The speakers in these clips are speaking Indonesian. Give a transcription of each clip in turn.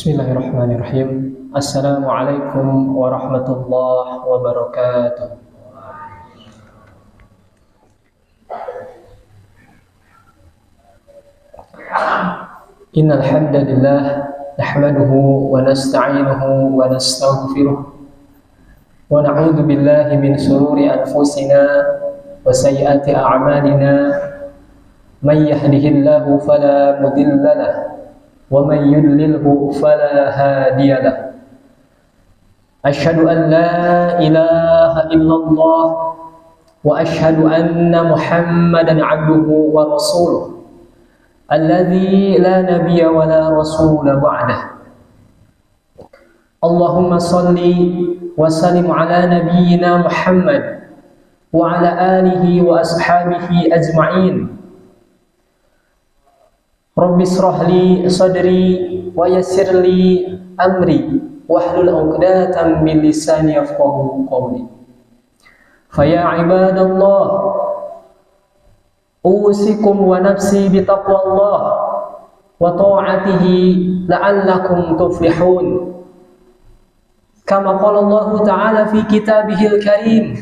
Bismillahirrahmanirrahim. Assalamualaikum warahmatullahi wabarakatuh. Innal hamdalillah nahmaduhu wa nasta'inuhu wa nastaghfiruh wa na'udzu billahi min shururi anfusina wa sayyiati a'malina. May yahdihillahu fala mudilla lahu wa man yudlilhu fala hadiya lahu. Asyhadu an la ilaha illallah wa asyhadu anna Muhammadan 'abduhu wa rasuluh alladzi la nabiyya wa la rasula ba'dah. Allahumma shalli wa sallim ala nabiyyina Muhammad wa ala alihi wa ashabihi ajma'in. Rabbi shrah li sadri wa yassir li amri wahlul 'uqdatam min lisani yafqahu qawli. Fa ya ibadallah, usikum wa nafsi bi taqwallah wa ta'atihi la'allakum tuflihun. Kama qala Allah ta'ala fi kitabihil karim,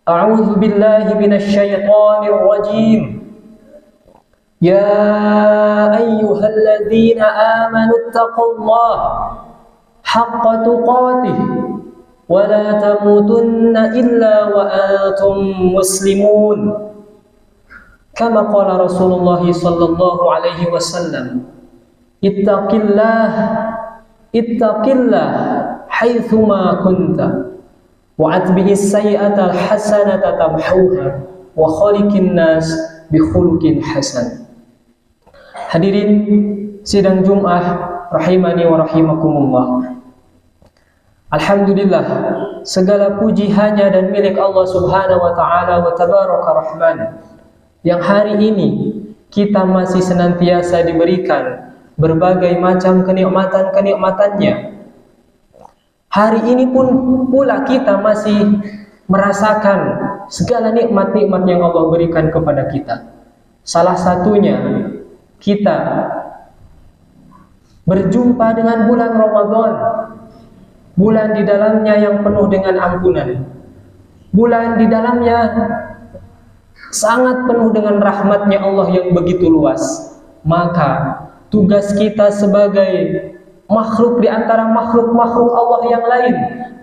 a'udzu billahi minasy syaithanir rajim. Ya ayyuhalladzina amanu taqullaha haqqa tuqatih wa la tamutunna illa wa antum muslimun. Kama qala Rasulullah sallallahu alaihi wasallam, ittaqillah haitsuma kunta wa atbi'is sayyi'ata alhasanata tamhuha wa khaliqin nas bi khuluqin hasan. Hadirin sidang Jum'ah rahimani wa rahimakumullah. Alhamdulillah, segala puji hanya dan milik Allah Subhanahu wa taala wa tabaraka rahman, yang hari ini kita masih senantiasa diberikan berbagai macam kenikmatan-kenikmatannya. Hari ini pun pula kita masih merasakan segala nikmat-nikmat yang Allah berikan kepada kita. Salah satunya kita berjumpa dengan bulan Ramadan, bulan di dalamnya yang penuh dengan ampunan, bulan di dalamnya sangat penuh dengan rahmatnya Allah yang begitu luas. Maka tugas kita sebagai makhluk di antara makhluk-makhluk Allah yang lain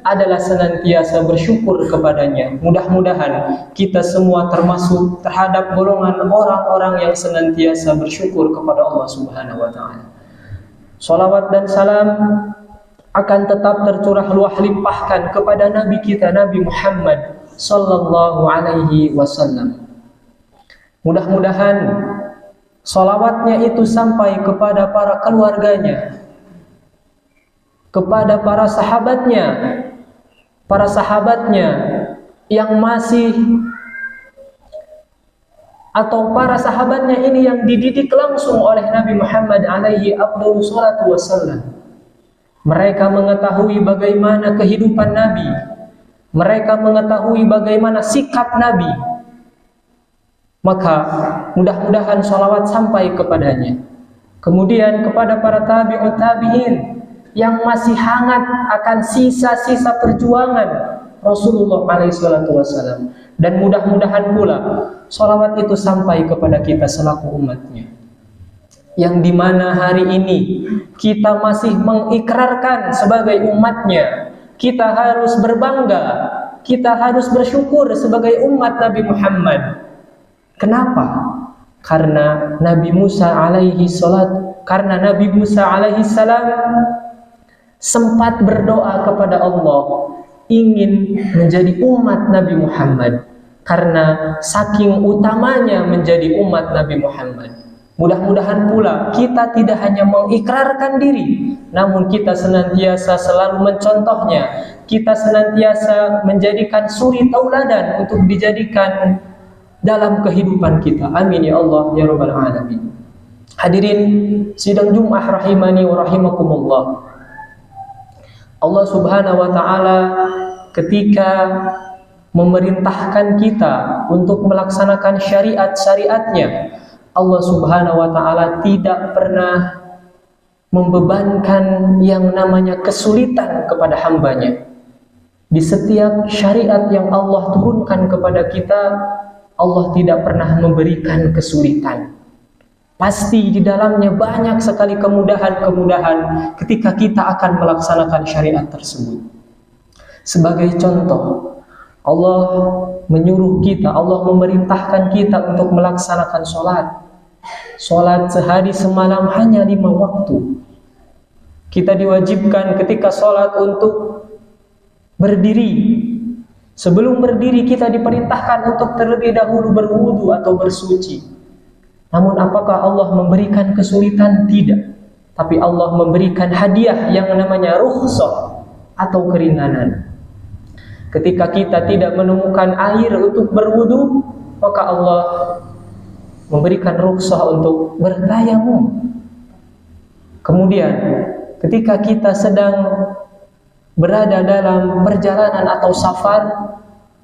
adalah senantiasa bersyukur kepadanya. Mudah-mudahan kita semua termasuk terhadap golongan orang-orang yang senantiasa bersyukur kepada Allah Subhanahu wa taala. Salawat dan salam akan tetap tercurah luah limpahkan kepada Nabi kita, Nabi Muhammad sallallahu alaihi wasallam. Mudah-mudahan salawatnya itu sampai kepada para keluarganya, kepada para sahabatnya yang masih, atau para sahabatnya ini yang dididik langsung oleh Nabi Muhammad alaihi afdhalus salatu wassalam. Mereka mengetahui bagaimana kehidupan Nabi, mereka mengetahui bagaimana sikap Nabi. Maka mudah-mudahan salawat sampai kepadanya. Kemudian kepada para tabi'ut tabi'in yang masih hangat akan sisa-sisa perjuangan Rasulullah SAW. Dan mudah-mudahan pula salawat itu sampai kepada kita selaku umatnya, yang dimana hari ini kita masih mengikrarkan sebagai umatnya, kita harus berbangga, kita harus bersyukur sebagai umat Nabi Muhammad. Kenapa? Karena Nabi Musa alaihi salam sempat berdoa kepada Allah ingin menjadi umat Nabi Muhammad, karena saking utamanya menjadi umat Nabi Muhammad. Mudah-mudahan pula kita tidak hanya mengikrarkan diri, namun kita senantiasa selalu mencontohnya, kita senantiasa menjadikan suri tauladan untuk dijadikan dalam kehidupan kita. Amin ya Allah ya rabbal alamin. Hadirin sidang Jum'ah rahimani wa rahimakumullah. Allah Subhanahu wa taala ketika memerintahkan kita untuk melaksanakan syariat-syariatnya, Allah Subhanahu wa taala tidak pernah membebankan yang namanya kesulitan kepada hambanya. Di setiap syariat yang Allah turunkan kepada kita, Allah tidak pernah memberikan kesulitan. Pasti di dalamnya banyak sekali kemudahan-kemudahan ketika kita akan melaksanakan syariat tersebut. Sebagai contoh, Allah menyuruh kita, Allah memerintahkan kita untuk melaksanakan sholat. Sholat sehari semalam hanya 5 waktu. Kita diwajibkan ketika sholat untuk berdiri. Sebelum berdiri kita diperintahkan untuk terlebih dahulu berwudu atau bersuci. Namun apakah Allah memberikan kesulitan? Tidak. Tapi Allah memberikan hadiah yang namanya rukhsah atau keringanan. Ketika kita tidak menemukan air untuk berwudu, maka Allah memberikan rukhsah untuk bertayamum. Kemudian ketika kita sedang berada dalam perjalanan atau safar,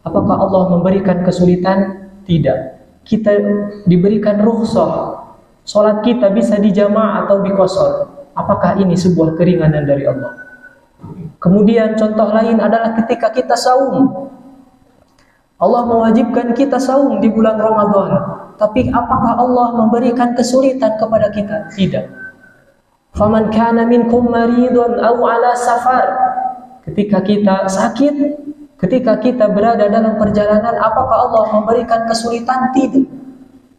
apakah Allah memberikan kesulitan? Tidak. Kita diberikan rukhsah, sholat kita bisa dijamaah atau diqashar. Apakah ini sebuah keringanan dari Allah? Kemudian contoh lain adalah ketika kita saum. Allah mewajibkan kita saum di bulan Ramadan. Tapi apakah Allah memberikan kesulitan kepada kita? Tidak. Faman kana minkum maridun aw ala safar. Ketika kita sakit, ketika kita berada dalam perjalanan, apakah Allah memberikan kesulitan? Tidak.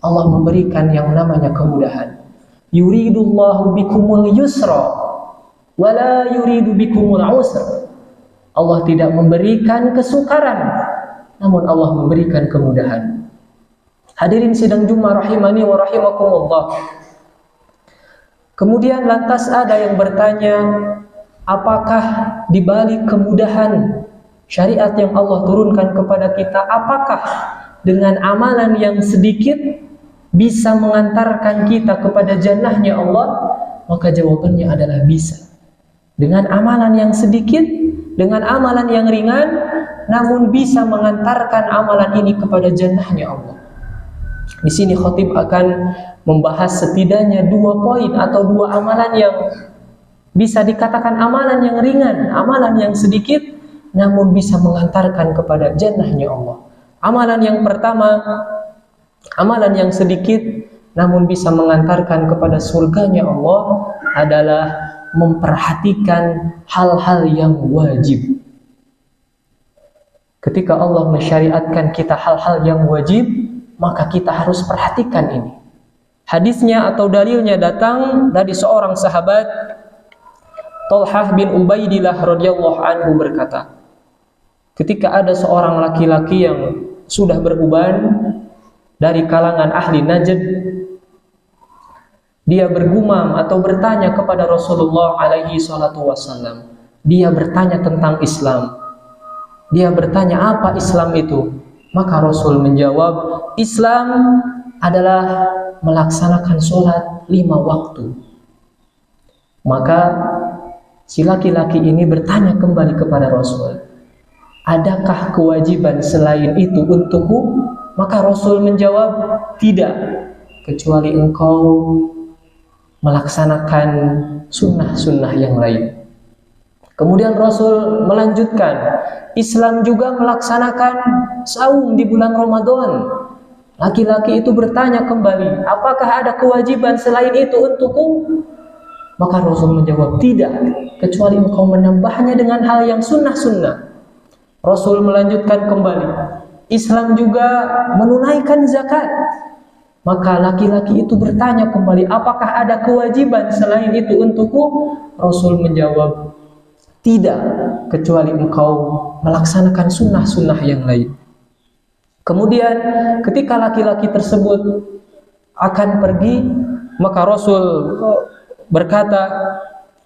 Allah memberikan yang namanya kemudahan. Yuridullahu bikumul yusra wala yuridu bikumul usra. Allah tidak memberikan kesukaran, namun Allah memberikan kemudahan. Hadirin sidang Jumat rahimani wa rahimakumullah. Kemudian lantas ada yang bertanya, apakah di balik kemudahan syariat yang Allah turunkan kepada kita, apakah dengan amalan yang sedikit bisa mengantarkan kita kepada jannahnya Allah? Maka jawabannya adalah bisa. Dengan amalan yang sedikit, dengan amalan yang ringan, namun bisa mengantarkan amalan ini kepada jannahnya Allah. Di sini khatib akan membahas setidaknya 2 poin atau 2 amalan yang bisa dikatakan amalan yang ringan, amalan yang sedikit, namun bisa mengantarkan kepada jannahnya Allah. Amalan yang pertama, amalan yang sedikit, namun bisa mengantarkan kepada surganya Allah adalah memperhatikan hal-hal yang wajib. Ketika Allah mensyariatkan kita hal-hal yang wajib, maka kita harus perhatikan ini. Hadisnya atau dalilnya datang dari seorang sahabat, Thalhah bin Ubaidillah radhiyallahu anhu berkata, ketika ada seorang laki-laki yang sudah beruban dari kalangan ahli Najd, dia bergumam atau bertanya kepada Rasulullah alaihi salatu wassalam. Dia bertanya tentang Islam. Dia bertanya, apa Islam itu? Maka Rasul menjawab, Islam adalah melaksanakan sholat 5 waktu. Maka si laki-laki ini bertanya kembali kepada Rasul, adakah kewajiban selain itu untukku? Maka Rasul menjawab, tidak, kecuali engkau melaksanakan sunnah-sunnah yang lain. Kemudian Rasul melanjutkan, Islam juga melaksanakan saum di bulan Ramadan. Laki-laki itu bertanya kembali, apakah ada kewajiban selain itu untukku? Maka Rasul menjawab, tidak, kecuali engkau menambahnya dengan hal yang sunnah-sunnah. Rasul melanjutkan kembali, Islam juga menunaikan zakat. Maka laki-laki itu bertanya kembali, apakah ada kewajiban selain itu untukku? Rasul menjawab, tidak, kecuali engkau melaksanakan sunnah-sunnah yang lain. Kemudian ketika laki-laki tersebut akan pergi, maka Rasul berkata,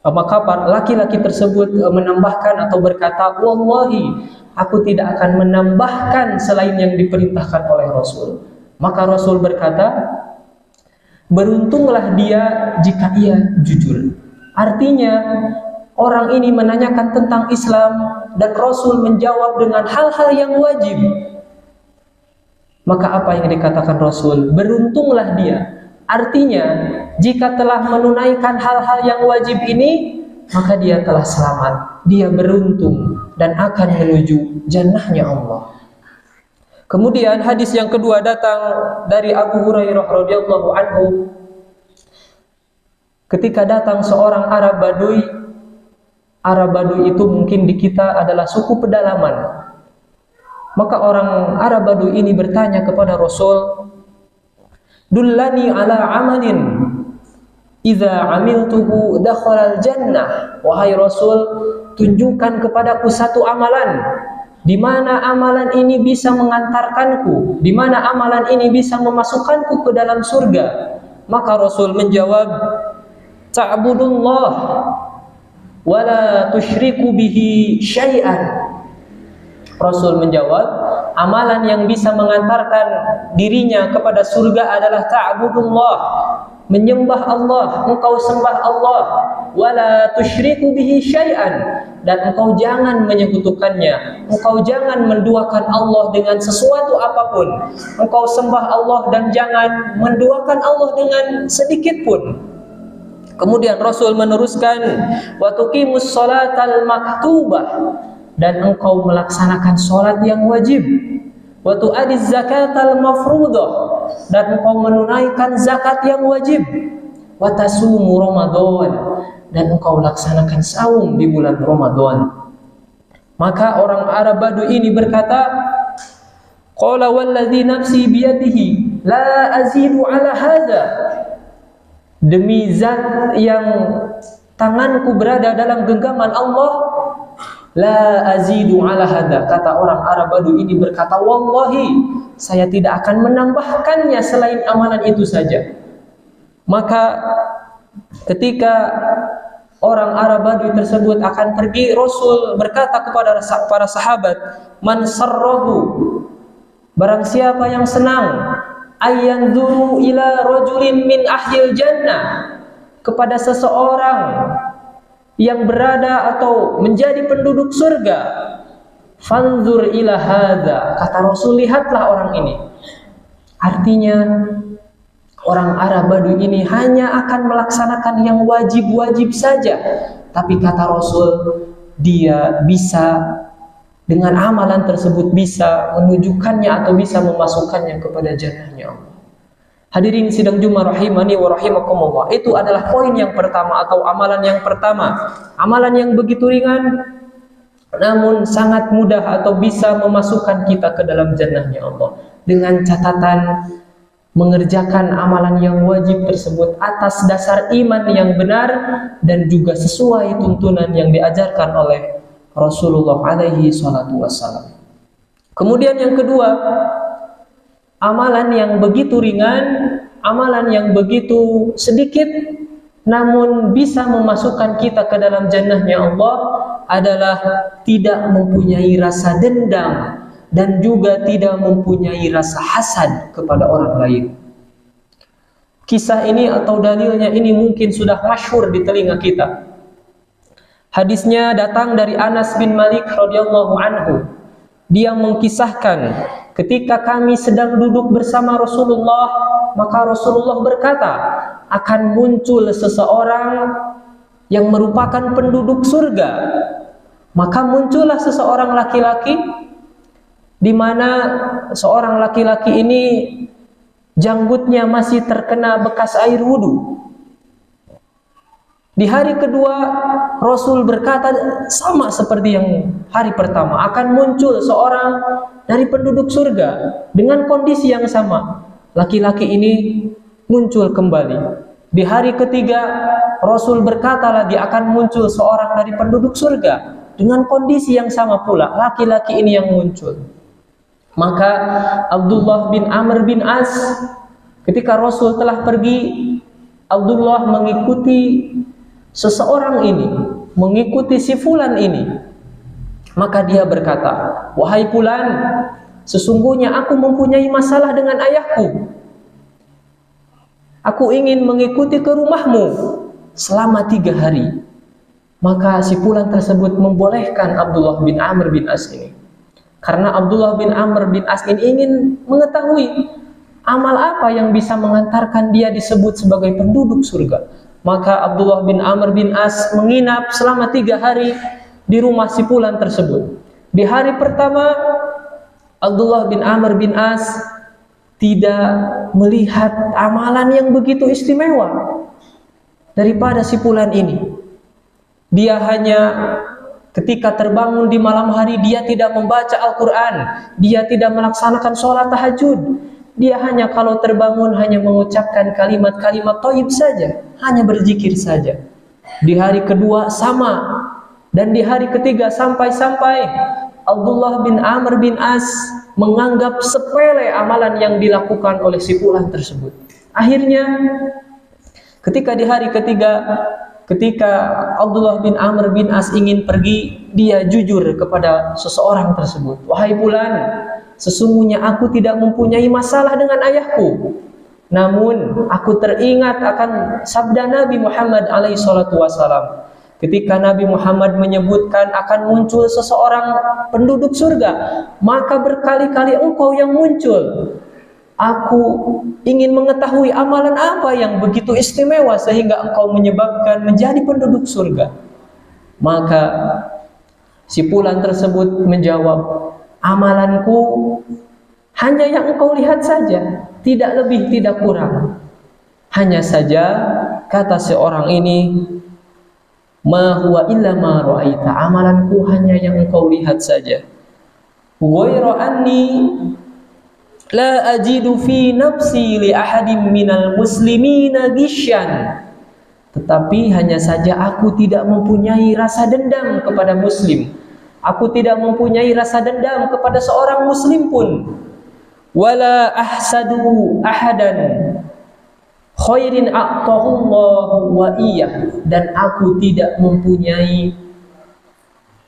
maka laki-laki tersebut menambahkan atau berkata, wallahi, aku tidak akan menambahkan selain yang diperintahkan oleh Rasul. Maka Rasul berkata, beruntunglah dia jika ia jujur. Artinya, orang ini menanyakan tentang Islam dan Rasul menjawab dengan hal-hal yang wajib. Maka apa yang dikatakan Rasul? Beruntunglah dia Artinya, jika telah menunaikan hal-hal yang wajib ini, maka dia telah selamat, dia beruntung dan akan menuju jannahnya Allah. Kemudian hadis yang kedua datang dari Abu Hurairah radhiyallahu anhu. Ketika datang seorang Arab Baduy itu mungkin di kita adalah suku pedalaman. Maka orang Arab Baduy ini bertanya kepada Rasul, "Dullani ala amalin idza amiltuhu dakhalal jannah." Wahai Rasul, tunjukkan kepadaku satu amalan di mana amalan ini bisa mengantarkanku, di mana amalan ini bisa memasukkanku ke dalam surga. Maka Rasul menjawab, "Ta'budullah wa la tusyriku bihi syai'an." Rasul menjawab, amalan yang bisa mengantarkan dirinya kepada surga adalah ta'budullah, menyembah Allah, engkau sembah Allah, wala tusyriku bihi syai'an, dan engkau jangan menyekutukannya, engkau jangan menduakan Allah dengan sesuatu apapun, engkau sembah Allah dan jangan menduakan Allah dengan sedikit pun. Kemudian Rasul meneruskan, wa tuqimus sholatal maktubah, dan engkau melaksanakan sholat yang wajib, wa tu'addiz zakatal mafruḍah, dan engkau menunaikan zakat yang wajib, wa tasumu Ramadan, dan engkau laksanakan saum di bulan Ramadan. Maka orang Arab Baduy ini berkata, qala walladzi nafsi biyadihi la azidu ala hadza, demi zat yang tanganku berada dalam genggaman Allah, la azidu ala hadza, kata orang Arab Baduy ini berkata, wallahi saya tidak akan menambahkannya selain amalan itu saja. Maka ketika orang Arab Baduy tersebut akan pergi, Rasul berkata kepada para sahabat, man sarrahu, barang siapa yang senang, ayanzuru ila rajulin min ahlil jannah, kepada seseorang yang berada atau menjadi penduduk surga, fanzur ila hadza, kata Rasul, lihatlah orang ini. Artinya orang Arab Baduy ini hanya akan melaksanakan yang wajib-wajib saja, tapi kata Rasul, dia bisa dengan amalan tersebut bisa menunjukkannya atau bisa memasukkannya kepada jannahnya Allah. Hadirin sidang Jumat rahimani wa rahimakumullah, itu adalah poin yang pertama atau amalan yang pertama. Amalan yang begitu ringan namun sangat mudah atau bisa memasukkan kita ke dalam jannahnya Allah, dengan catatan mengerjakan amalan yang wajib tersebut atas dasar iman yang benar dan juga sesuai tuntunan yang diajarkan oleh Rasulullah alaihi salatu wassalam. Kemudian yang kedua, amalan yang begitu ringan, amalan yang begitu sedikit namun bisa memasukkan kita ke dalam jannahnya Allah adalah tidak mempunyai rasa dendam dan juga tidak mempunyai rasa hasad kepada orang lain. Kisah ini atau dalilnya ini mungkin sudah masyhur di telinga kita. Hadisnya datang dari Anas bin Malik radhiyallahu anhu. Dia mengkisahkan, ketika kami sedang duduk bersama Rasulullah, maka Rasulullah berkata, akan muncul seseorang yang merupakan penduduk surga. Maka muncullah seseorang laki-laki, di mana seorang laki-laki ini janggutnya masih terkena bekas air wudhu. Di hari kedua Rasul berkata sama seperti yang hari pertama, akan muncul seorang dari penduduk surga dengan kondisi yang sama. Laki-laki ini muncul kembali. Di hari ketiga Rasul berkata lagi, akan muncul seorang dari penduduk surga dengan kondisi yang sama pula. Laki-laki ini yang muncul. Maka Abdullah bin Amr bin As, ketika Rasul telah pergi, Abdullah mengikuti seseorang ini, mengikuti si fulan ini. Maka dia berkata, wahai fulan, sesungguhnya aku mempunyai masalah dengan ayahku. Aku ingin mengikuti ke rumahmu selama 3 hari. Maka si fulan tersebut membolehkan Abdullah bin Amr bin As ini. Karena Abdullah bin Amr bin As ini ingin mengetahui Amal apa yang bisa mengantarkan dia disebut sebagai penduduk surga? Maka Abdullah bin Amr bin As menginap selama 3 hari di rumah si fulan tersebut. Di hari pertama, Abdullah bin Amr bin As tidak melihat amalan yang begitu istimewa daripada si fulan ini. Dia hanya ketika terbangun di malam hari, dia tidak membaca Al-Quran, dia tidak melaksanakan sholat tahajud. Dia hanya kalau terbangun hanya mengucapkan kalimat-kalimat thayyib saja, hanya berzikir saja. Di hari kedua sama, dan di hari ketiga sampai-sampai Abdullah bin Amr bin As menganggap sepele amalan yang dilakukan oleh si fulan tersebut. Akhirnya ketika di hari ketiga, ketika Abdullah bin Amr bin As ingin pergi, dia jujur kepada seseorang tersebut. Wahai fulan, sesungguhnya aku tidak mempunyai masalah dengan ayahku. Namun aku teringat akan sabda Nabi Muhammad alaihi salatu wasalam. Ketika Nabi Muhammad menyebutkan akan muncul seseorang penduduk surga, maka berkali-kali engkau yang muncul. Aku ingin mengetahui amalan apa yang begitu istimewa sehingga engkau menyebabkan menjadi penduduk surga. Maka si fulan tersebut menjawab, amalanku hanya yang engkau lihat saja, tidak lebih tidak kurang. Hanya saja, kata seorang ini, ma huwa illa ma ra'aita, amalanku hanya yang engkau lihat saja. Ghairu anni la ajidu fi nafsi li ahadin minal muslimina gisyan. Tetapi hanya saja aku tidak mempunyai rasa dendam kepada muslim. Aku tidak mempunyai rasa dendam kepada seorang muslim pun. Wala ahsadu ahadan khairin a'tahullahu wa iyyah, dan aku tidak mempunyai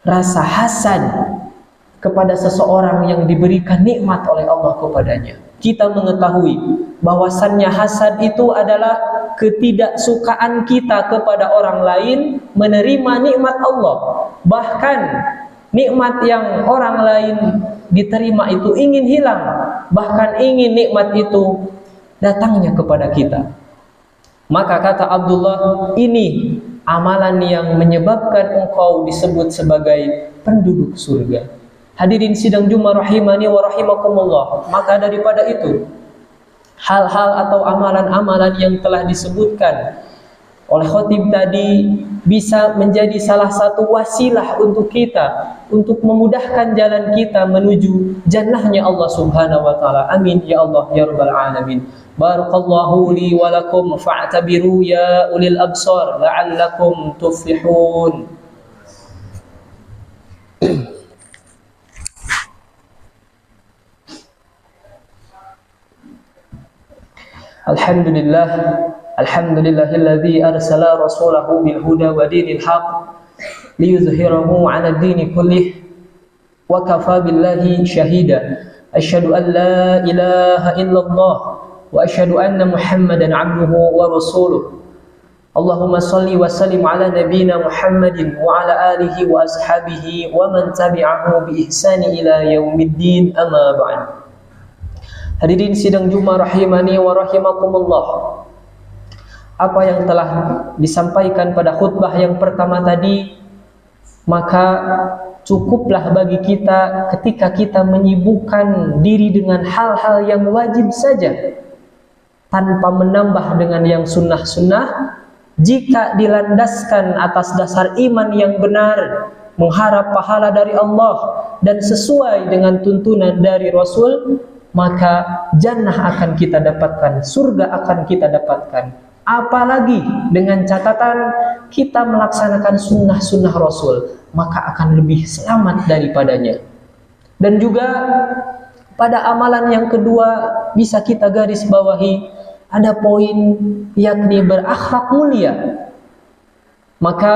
rasa hasad kepada seseorang yang diberikan nikmat oleh Allah kepadanya. Kita mengetahui bahwasannya hasad itu adalah ketidaksukaan kita kepada orang lain menerima nikmat Allah. Bahkan nikmat yang orang lain diterima itu ingin hilang, bahkan ingin nikmat itu datangnya kepada kita. Maka kata Abdullah, ini amalan yang menyebabkan engkau disebut sebagai penduduk surga. Hadirin sidang Jumat rahimani wa rahimakumullah. Maka daripada itu, hal-hal atau amalan-amalan yang telah disebutkan oleh khotib tadi bisa menjadi salah satu wasilah untuk kita, untuk memudahkan jalan kita menuju jannahnya Allah Subhanahu wa taala. Amin ya Allah ya rabbal alamin. Barakallahu li wa lakum fa'tabiru ya ulil absar la'allakum tuflihun. Alhamdulillah, alhamdulillahilladzi arsala rasulahu bil huda wa dinil haq liyuzhirahu 'ala ad-dini kullih wa kafa billahi shahida. Asyhadu an la ilaha illallah wa asyhadu anna Muhammadan 'abduhu wa rasuluh. Allahumma shalli wa sallim 'ala nabiyyina Muhammadin wa 'ala alihi wa ashabihi wa man tabi'ahu bi ihsani ila yaumiddin, amma ba'd. Hadirin sidang Jumat rahimani wa rahimakumullah. Apa yang telah disampaikan pada khutbah yang pertama tadi, maka cukuplah bagi kita ketika kita menyibukkan diri dengan hal-hal yang wajib saja, tanpa menambah dengan yang sunnah-sunnah. Jika dilandaskan atas dasar iman yang benar, mengharap pahala dari Allah dan sesuai dengan tuntunan dari Rasul, maka jannah akan kita dapatkan, surga akan kita dapatkan. Apalagi dengan catatan kita melaksanakan sunnah-sunnah Rasul, maka akan lebih selamat daripadanya. Dan juga pada amalan yang kedua bisa kita garis bawahi, ada poin yakni berakhlak mulia. Maka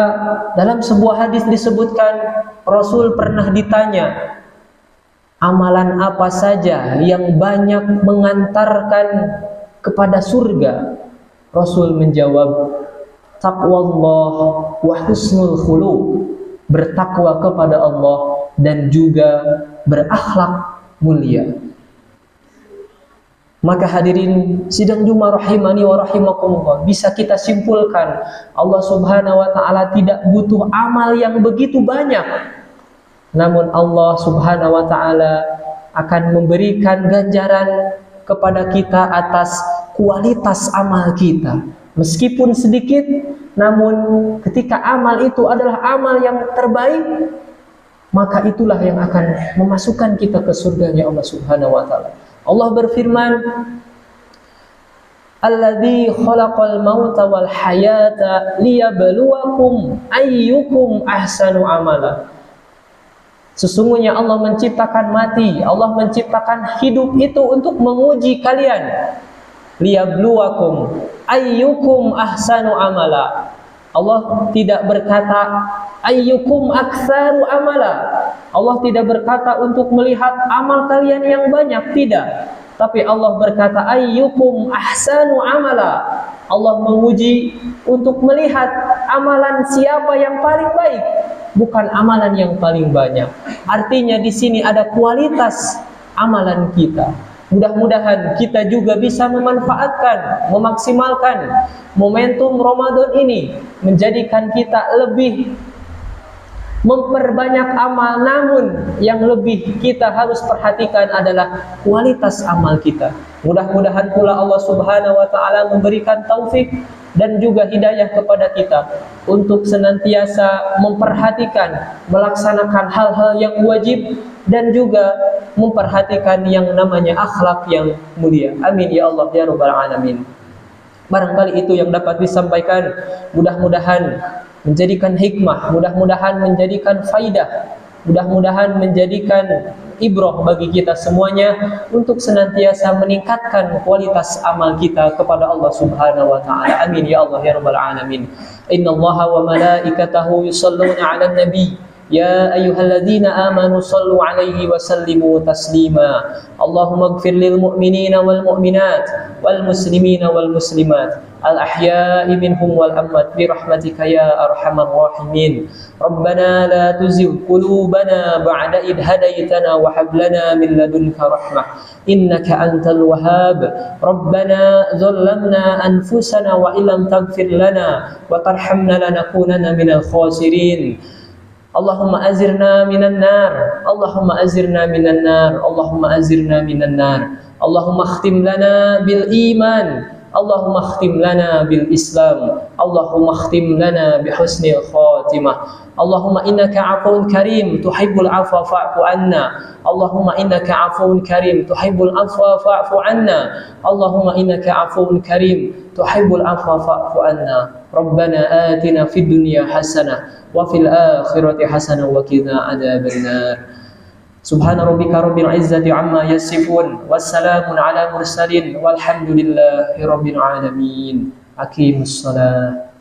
dalam sebuah hadis disebutkan Rasul pernah ditanya, amalan apa saja yang banyak mengantarkan kepada surga? Rasul menjawab, taqwallah wa husnul khuluq, bertakwa kepada Allah dan juga berakhlak mulia. Maka hadirin sidang Jumat rahimani wa rahimakumullah, bisa kita simpulkan Allah Subhanahu wa taala tidak butuh amal yang begitu banyak. Namun Allah Subhanahu wa taala akan memberikan ganjaran kepada kita atas kualitas amal kita. Meskipun sedikit, namun ketika amal itu adalah amal yang terbaik, maka itulah yang akan memasukkan kita ke surganya Allah Subhanahu wa taala. Allah berfirman, "Alladzi khalaqal mauta wal hayata liyabluwakum ayyukum ahsanu amala." Sesungguhnya Allah menciptakan mati, Allah menciptakan hidup itu untuk menguji kalian. Liyabluwakum ayyukum ahsanu amala. Allah tidak berkata ayyukum aktsaru amala. Allah tidak berkata untuk melihat amal kalian yang banyak, tidak. Tapi Allah berkata ayyukum ahsanu amala. Allah menguji untuk melihat amalan siapa yang paling baik, bukan amalan yang paling banyak. Artinya di sini ada kualitas amalan kita. Mudah-mudahan kita juga bisa memanfaatkan, memaksimalkan momentum Ramadan ini, menjadikan kita lebih memperbanyak amal. Namun yang lebih kita harus perhatikan adalah kualitas amal kita. Mudah-mudahan pula Allah Subhanahu wa taala memberikan taufik dan juga hidayah kepada kita untuk senantiasa memperhatikan, melaksanakan hal-hal yang wajib dan juga memperhatikan yang namanya akhlak yang mulia. Amin ya Allah ya rabbal alamin. Barangkali itu yang dapat disampaikan, mudah-mudahan menjadikan hikmah, mudah-mudahan menjadikan faidah, mudah-mudahan menjadikan ibrah bagi kita semuanya untuk senantiasa meningkatkan kualitas amal kita kepada Allah Subhanahu wa taala. Amin ya Allah ya rabbal alamin. Innallaha wa malaikatahu yusholluna 'alan nabi. يا أيها الذين آمنوا صلوا عليه وسلموا تسليما اللهم اغفر للمؤمنين والمؤمنات والمسلمين والمسلمات الأحياء منهم والأموات برحمتك يا أرحم الراحمين ربنا لا تزغ قلوبنا بعد إذ هديتنا وهب لنا من لدنك رحمة إنك أنت الوهاب ربنا ظلمنا أنفسنا وإن لم تغفر لنا وترحمنا لنكونن من الخاسرين اللهم أزرنا من النار اللهم أزرنا من النار اللهم أزرنا من النار اللهم اختم لنا بالإيمان اللهم اختم لنا بالإسلام اللهم اختم لنا بحسن الخاتمة اللهم إنك عفو كريم تحب العفو فاعف عنا اللهم إنك عفو كريم تحب العفو فاعف عنا اللهم إنك عفو كريم تحب العفو فاعف عنا ربنا آتنا في الدنيا حسنة وفي الآخرة حسنة وقنا عذاب النار سبحان ربك رب العزة عما يصفون والسلام على المرسلين والحمد لله رب العالمين أقيموا الصلاة